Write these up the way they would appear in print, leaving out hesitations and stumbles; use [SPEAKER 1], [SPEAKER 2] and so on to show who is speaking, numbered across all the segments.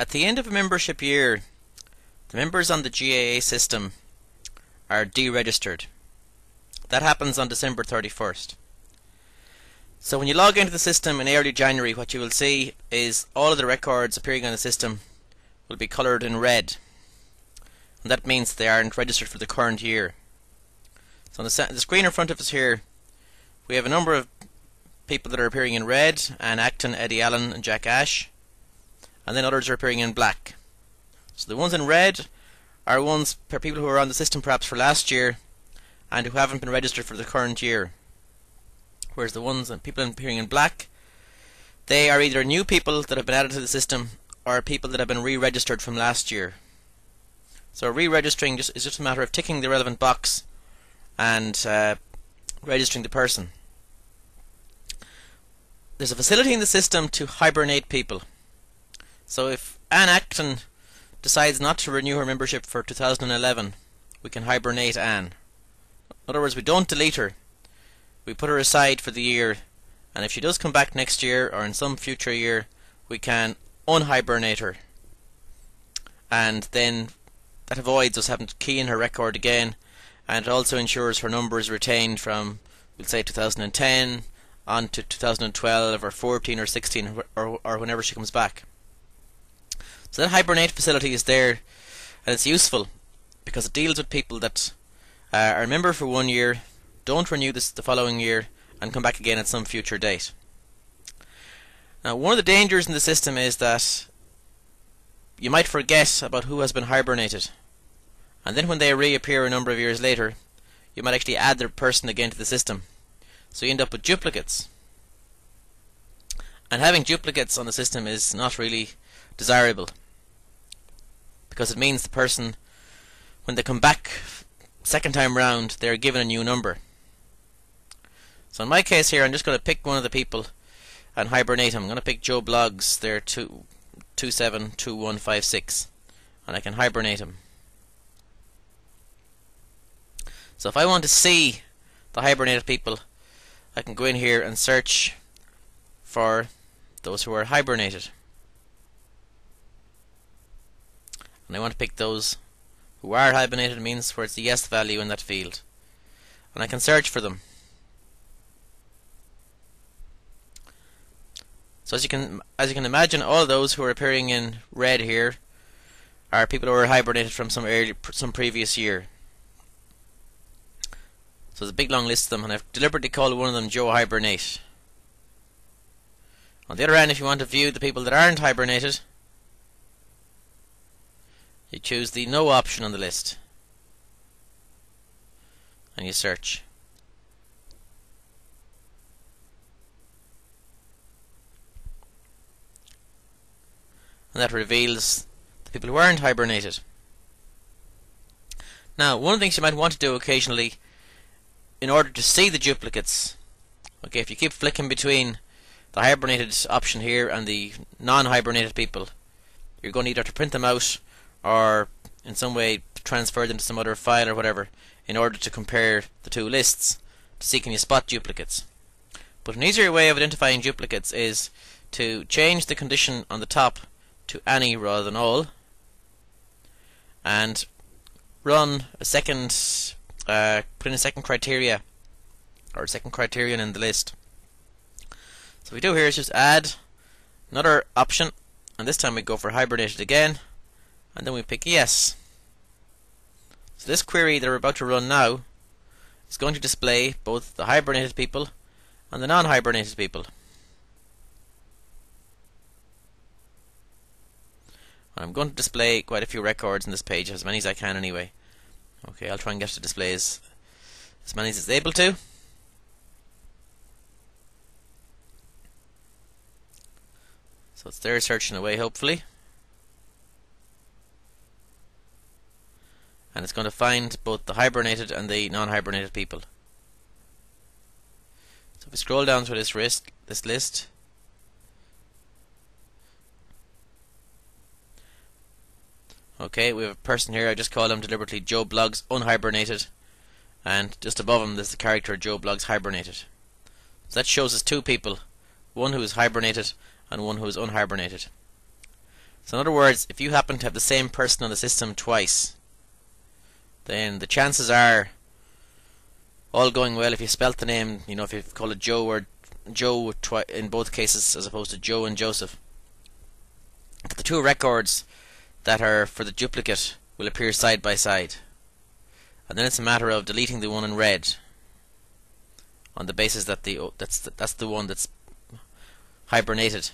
[SPEAKER 1] At the end of a membership year, the members on the GAA system are deregistered. That happens on December 31st. So when you log into the system in early January, what you will see is all of the records appearing on the system will be coloured in red. And that means they aren't registered for the current year. So on the screen in front of us here, we have a number of people that are appearing in red: Anne Acton, Eddie Allen and Jack Ash. And then others are appearing in black. So the ones in red are ones for people who are on the system perhaps for last year and who haven't been registered for the current year. Whereas the ones and people appearing in black, they are either new people that have been added to the system or people that have been re-registered from last year. So re-registering is just a matter of ticking the relevant box and registering the person. There's a facility in the system to hibernate people. So if Anne Acton decides not to renew her membership for 2011, we can hibernate Anne. In other words, we don't delete her. We put her aside for the year, and if she does come back next year or in some future year, we can unhibernate her. And then that avoids us having to key in her record again, and it also ensures her number is retained from, we'll say, 2010 on to 2012 or 14 or 16 or whenever she comes back. So that hibernate facility is there, and it's useful because it deals with people that are a member for 1 year, don't renew this the following year, and come back again at some future date. Now, one of the dangers in the system is that you might forget about who has been hibernated, and then when they reappear a number of years later, you might actually add their person again to the system. So you end up with duplicates. And having duplicates on the system is not really desirable, because it means the person, when they come back second time round, they're given a new number. So in my case here, I'm just going to pick one of the people and hibernate him. I'm going to pick Joe Bloggs, there 272156, and I can hibernate him. So if I want to see the hibernated people, I can go in here and search for those who are hibernated. And I want to pick those who are hibernated, means where it's the yes value in that field. And I can search for them. So as you can imagine, all those who are appearing in red here are people who were hibernated from some previous year. So there's a big long list of them, and I've deliberately called one of them Joe Hibernate. On the other hand, if you want to view the people that aren't hibernated, you choose the no option on the list and you search. And that reveals the people who aren't hibernated. Now, one of the things you might want to do occasionally, in order to see the duplicates, okay, if you keep flicking between the hibernated option here and the non-hibernated people, you're going to either to print them out or in some way transfer them to some other file or whatever in order to compare the two lists to see can you spot duplicates. But an easier way of identifying duplicates is to change the condition on the top to any rather than all, and run a second, put in a second criteria or a second criterion in the list. So what we do here is just add another option, and this time we go for hibernated again, and then we pick yes. So this query that we're about to run now is going to display both the hibernated people and the non-hibernated people. And I'm going to display quite a few records in this page, as many as I can anyway. Okay, I'll try and get to display as many as it's able to. So it's there searching away, hopefully. And it's going to find both the hibernated and the non-hibernated people. So if we scroll down through this list, okay, we have a person here. I just called him deliberately Joe Bloggs unhibernated, and just above him there's the character Joe Bloggs hibernated. So that shows us two people, one who is hibernated and one who is unhibernated. So in other words, if you happen to have the same person on the system twice, then the chances are, all going well, if you spelt the name, if you call it Joe or Joe in both cases as opposed to Joe and Joseph, that the two records that are for the duplicate will appear side by side. And then it's a matter of deleting the one in red on the basis that that's the one that's hibernated.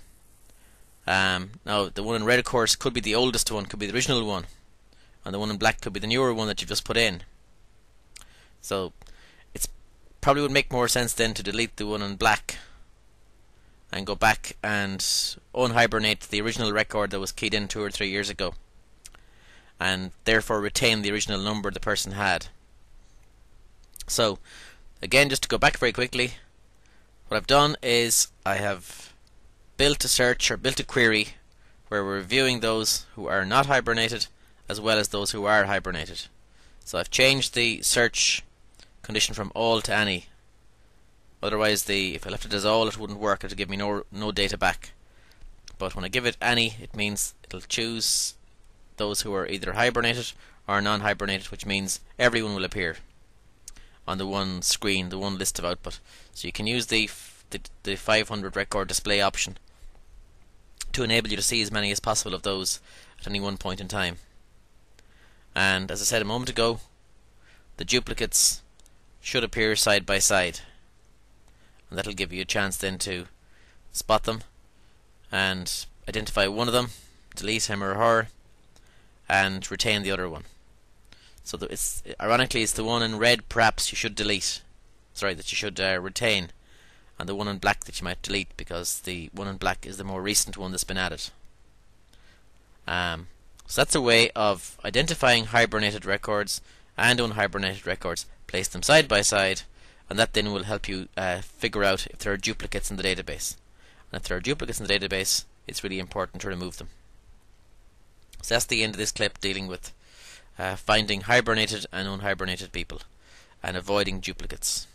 [SPEAKER 1] Now the one in red, of course, could be the oldest one, could be the original one, and the one in black could be the newer one that you've just put in. So it's probably would make more sense then to delete the one in black and go back and unhibernate the original record that was keyed in 2 or 3 years ago, and therefore retain the original number the person had. So again, just to go back very quickly, what I've done is I have built a search or built a query where we're reviewing those who are not hibernated as well as those who are hibernated. So I've changed the search condition from all to any. Otherwise, if I left it as all, it wouldn't work. It would give me no data back. But when I give it any, it means it'll choose those who are either hibernated or non-hibernated, which means everyone will appear on the one screen, the one list of output. So you can use the 500 record display option to enable you to see as many as possible of those at any one point in time. And as I said a moment ago, the duplicates should appear side by side, and that'll give you a chance then to spot them and identify one of them, delete him or her, and retain the other one. So ironically, it's the one in red perhaps you should delete, that you should retain, and the one in black that you might delete, because the one in black is the more recent one that's been added. So that's a way of identifying hibernated records and unhibernated records, place them side by side, and that then will help you figure out if there are duplicates in the database. And if there are duplicates in the database, it's really important to remove them. So that's the end of this clip dealing with finding hibernated and unhibernated people and avoiding duplicates.